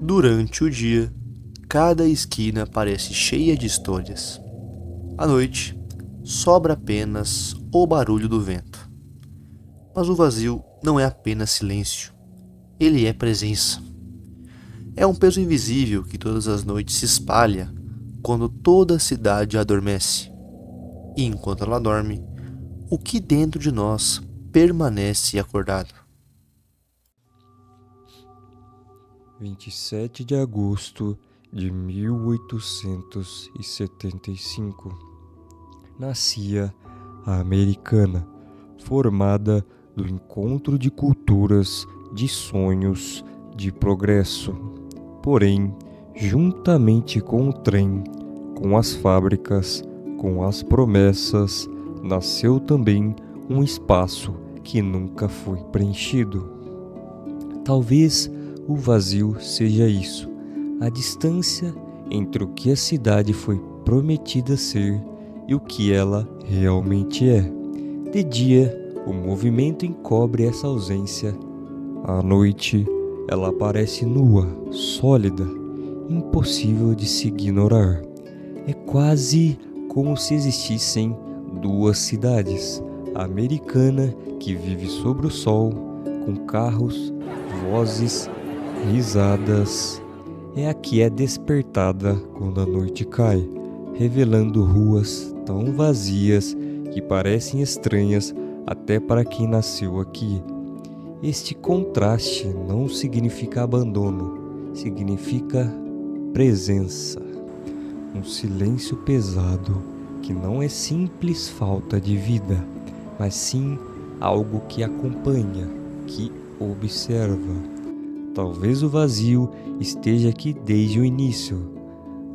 Durante o dia, cada esquina parece cheia de histórias. À noite, sobra apenas o barulho do vento. Mas o vazio não é apenas silêncio, ele é presença. É um peso invisível que todas as noites se espalha quando toda a cidade adormece. E enquanto ela dorme, o que dentro de nós permanece acordado. 27 de agosto de 1875. Nascia a Americana, formada do encontro de culturas, de sonhos, de progresso. Porém, juntamente com o trem, com as fábricas, com as promessas, nasceu também um espaço que nunca foi preenchido. Talvez o vazio seja isso, a distância entre o que a cidade foi prometida ser e o que ela realmente é. De dia, o movimento encobre essa ausência. À noite, ela aparece nua, sólida, impossível de se ignorar. É quase como se existissem duas cidades, a americana, que vive sobre o sol, com carros, vozes, risadas, é a que é despertada quando a noite cai, revelando ruas tão vazias que parecem estranhas até para quem nasceu aqui. Este contraste não significa abandono, significa presença. Um silêncio pesado que não é simples falta de vida, mas sim algo que acompanha, que observa. Talvez o vazio esteja aqui desde o início,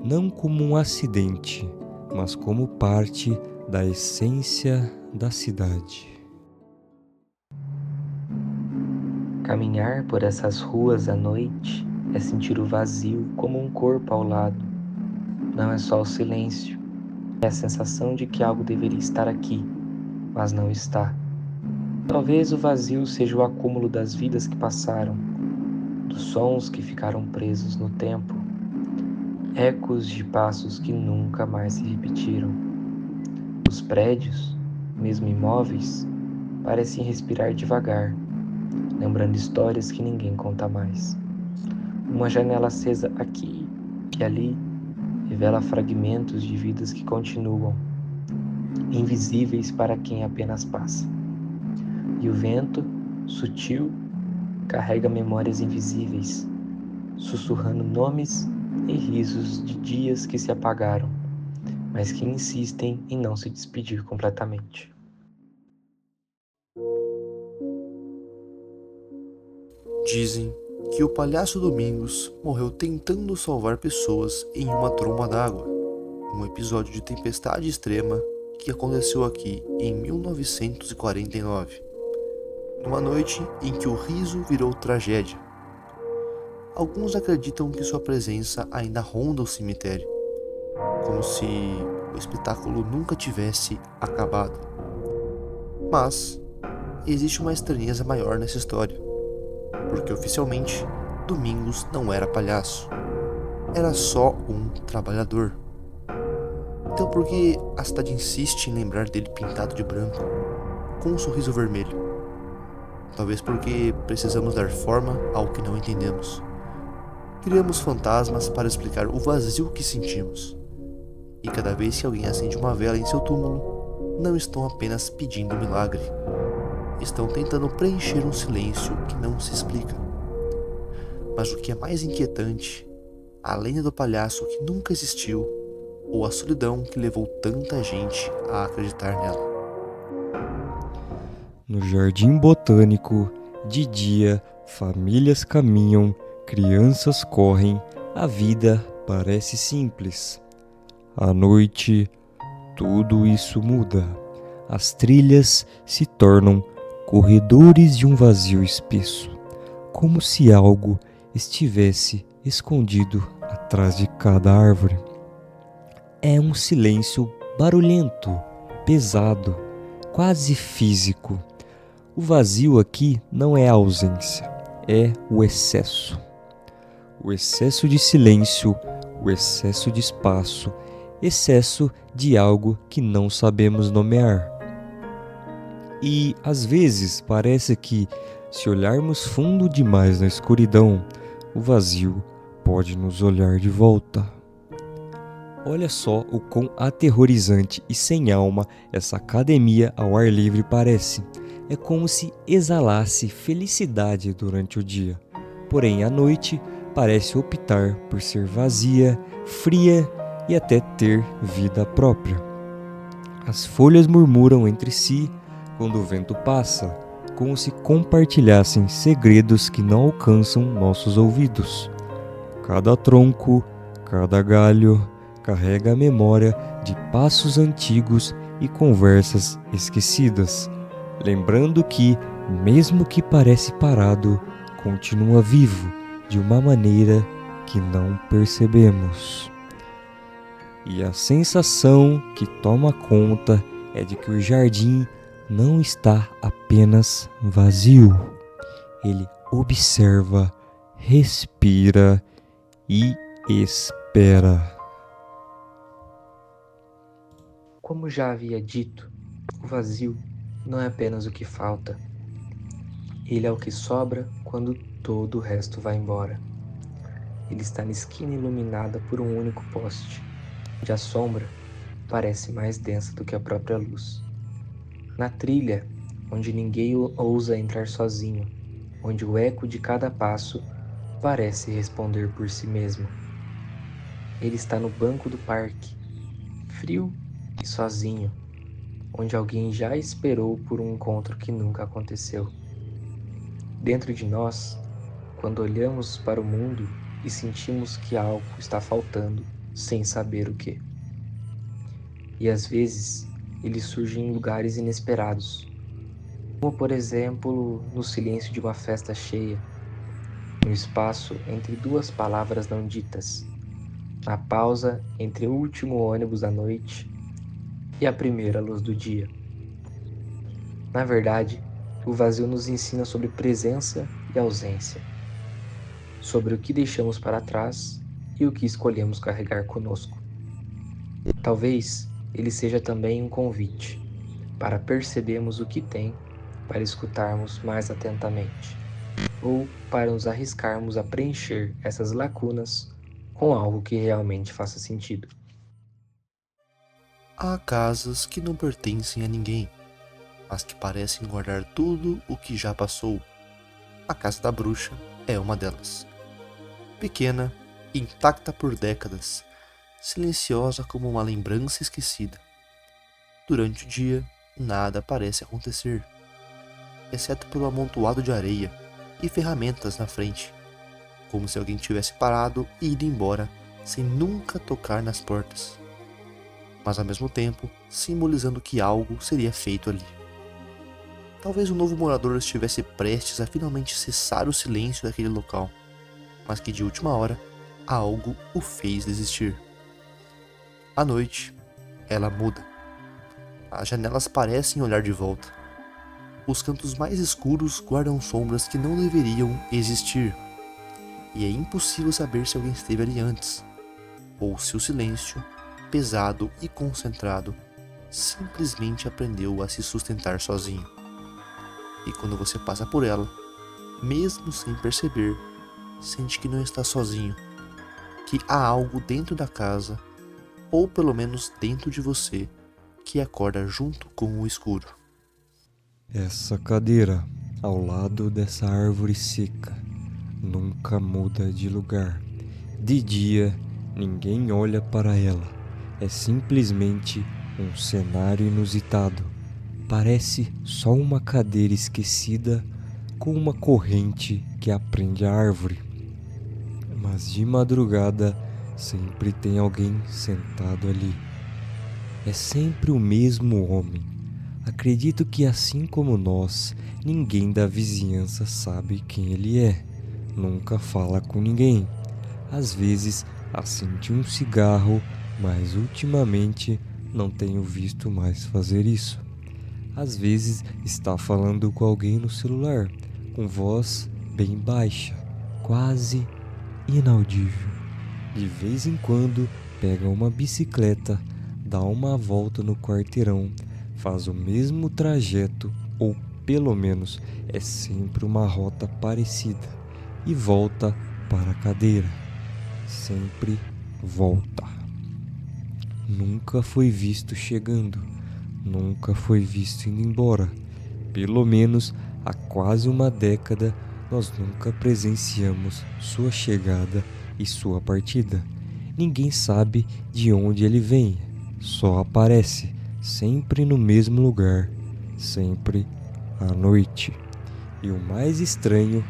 não como um acidente, mas como parte da essência da cidade. Caminhar por essas ruas à noite é sentir o vazio como um corpo ao lado. Não é só o silêncio, é a sensação de que algo deveria estar aqui, mas não está. Talvez o vazio seja o acúmulo das vidas que passaram, dos sons que ficaram presos no tempo, ecos de passos que nunca mais se repetiram. Os prédios, mesmo imóveis, parecem respirar devagar, lembrando histórias que ninguém conta mais. Uma janela acesa aqui e ali revela fragmentos de vidas que continuam, invisíveis para quem apenas passa. E o vento, sutil, carrega memórias invisíveis, sussurrando nomes e risos de dias que se apagaram, mas que insistem em não se despedir completamente. Dizem que o palhaço Domingos morreu tentando salvar pessoas em uma tromba d'água, um episódio de tempestade extrema que aconteceu aqui em 1949, numa noite em que o riso virou tragédia. Alguns acreditam que sua presença ainda ronda o cemitério, como se o espetáculo nunca tivesse acabado. Mas existe uma estranheza maior nessa história, porque oficialmente Domingos não era palhaço, era só um trabalhador. Então por que a cidade insiste em lembrar dele pintado de branco, com um sorriso vermelho? Talvez porque precisamos dar forma ao que não entendemos. Criamos fantasmas para explicar o vazio que sentimos. E cada vez que alguém acende uma vela em seu túmulo, não estão apenas pedindo um milagre. Estão tentando preencher um silêncio que não se explica. Mas o que é mais inquietante, a lenda do palhaço que nunca existiu, ou a solidão que levou tanta gente a acreditar nela. No jardim botânico, de dia, famílias caminham, crianças correm, a vida parece simples. À noite, tudo isso muda. As trilhas se tornam corredores de um vazio espesso, como se algo estivesse escondido atrás de cada árvore. É um silêncio barulhento, pesado, quase físico. O vazio aqui não é a ausência, é o excesso. o excesso de silêncio, o excesso de espaço, excesso de algo que não sabemos nomear. E às vezes parece que, se olharmos fundo demais na escuridão, o vazio pode nos olhar de volta. Olha só o quão aterrorizante e sem alma essa academia ao ar livre parece. É como se exalasse felicidade durante o dia, porém à noite parece optar por ser vazia, fria e até ter vida própria. As folhas murmuram entre si quando o vento passa, como se compartilhassem segredos que não alcançam nossos ouvidos. Cada tronco, cada galho carrega a memória de passos antigos e conversas esquecidas, lembrando que, mesmo que parece parado, continua vivo de uma maneira que não percebemos. E a sensação que toma conta é de que o jardim não está apenas vazio. Ele observa, respira e espera. Como já havia dito, o vazio não é apenas o que falta. Ele é o que sobra quando todo o resto vai embora. Ele está na esquina iluminada por um único poste, onde a sombra parece mais densa do que a própria luz. Na trilha, onde ninguém ousa entrar sozinho, onde o eco de cada passo parece responder por si mesmo. Ele está no banco do parque, frio e sozinho, onde alguém já esperou por um encontro que nunca aconteceu. Dentro de nós, quando olhamos para o mundo e sentimos que algo está faltando, sem saber o que. E às vezes, ele surge em lugares inesperados, como por exemplo, no silêncio de uma festa cheia, no espaço entre duas palavras não ditas, na pausa entre o último ônibus da noite e a primeira luz do dia. Na verdade, o vazio nos ensina sobre presença e ausência, sobre o que deixamos para trás e o que escolhemos carregar conosco. Talvez ele seja também um convite para percebermos o que tem, para escutarmos mais atentamente, ou para nos arriscarmos a preencher essas lacunas com algo que realmente faça sentido. Há casas que não pertencem a ninguém, mas que parecem guardar tudo o que já passou. A casa da bruxa é uma delas. Pequena, intacta por décadas, silenciosa como uma lembrança esquecida. Durante o dia, nada parece acontecer, exceto pelo amontoado de areia e ferramentas na frente, como se alguém tivesse parado e ido embora sem nunca tocar nas portas, mas ao mesmo tempo simbolizando que algo seria feito ali. Talvez o novo morador estivesse prestes a finalmente cessar o silêncio daquele local, mas que de última hora algo o fez desistir. À noite, ela muda. As janelas parecem olhar de volta. Os cantos mais escuros guardam sombras que não deveriam existir, e é impossível saber se alguém esteve ali antes, ou se o silêncio, pesado e concentrado, simplesmente aprendeu a se sustentar sozinho. E quando você passa por ela, mesmo sem perceber, sente que não está sozinho, que há algo dentro da casa, ou pelo menos dentro de você, que acorda junto com o escuro. Essa cadeira, ao lado dessa árvore seca, nunca muda de lugar. De dia, ninguém olha para ela. É simplesmente um cenário inusitado. Parece só uma cadeira esquecida com uma corrente que aprende a árvore. Mas de madrugada sempre tem alguém sentado ali. É sempre o mesmo homem. Acredito que, assim como nós, ninguém da vizinhança sabe quem ele é. Nunca fala com ninguém. Às vezes acende um cigarro, mas ultimamente não tenho visto mais fazer isso. Às vezes está falando com alguém no celular, com voz bem baixa, quase inaudível. De vez em quando, pega uma bicicleta, dá uma volta no quarteirão, faz o mesmo trajeto, ou pelo menos é sempre uma rota parecida, e volta para a cadeira. Sempre volta. Nunca foi visto chegando, nunca foi visto indo embora. Pelo menos há quase uma década nós nunca presenciamos sua chegada e sua partida. Ninguém sabe de onde ele vem, só aparece, sempre no mesmo lugar, sempre à noite. E o mais estranho,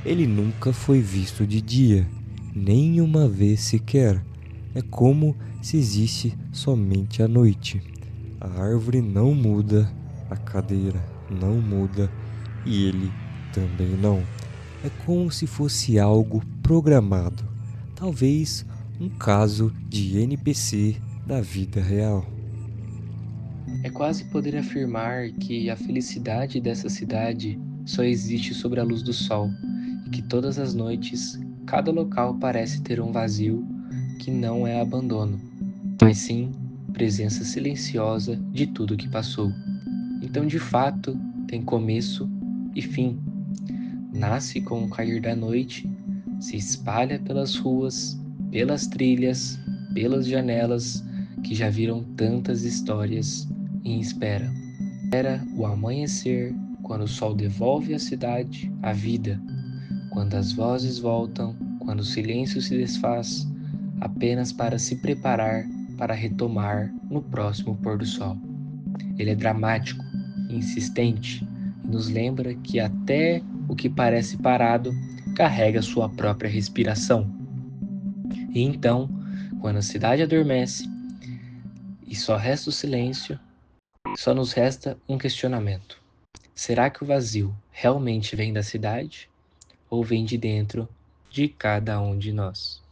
ele nunca foi visto de dia, nem uma vez sequer. É como se existe somente à noite. A árvore não muda, a cadeira não muda e ele também não. É como se fosse algo programado, talvez um caso de NPC da vida real. É quase poder afirmar que a felicidade dessa cidade só existe sob a luz do sol e que todas as noites cada local parece ter um vazio que não é abandono, mas sim presença silenciosa de tudo que passou. Então, de fato, tem começo e fim. Nasce com o cair da noite, se espalha pelas ruas, pelas trilhas, pelas janelas que já viram tantas histórias em espera. Era o amanhecer, quando o sol devolve à cidade a vida, quando as vozes voltam, quando o silêncio se desfaz, apenas para se preparar para retomar no próximo pôr do sol. Ele é dramático, insistente e nos lembra que até o que parece parado carrega sua própria respiração. E então, quando a cidade adormece e só resta o silêncio, só nos resta um questionamento. Será que o vazio realmente vem da cidade ou vem de dentro de cada um de nós?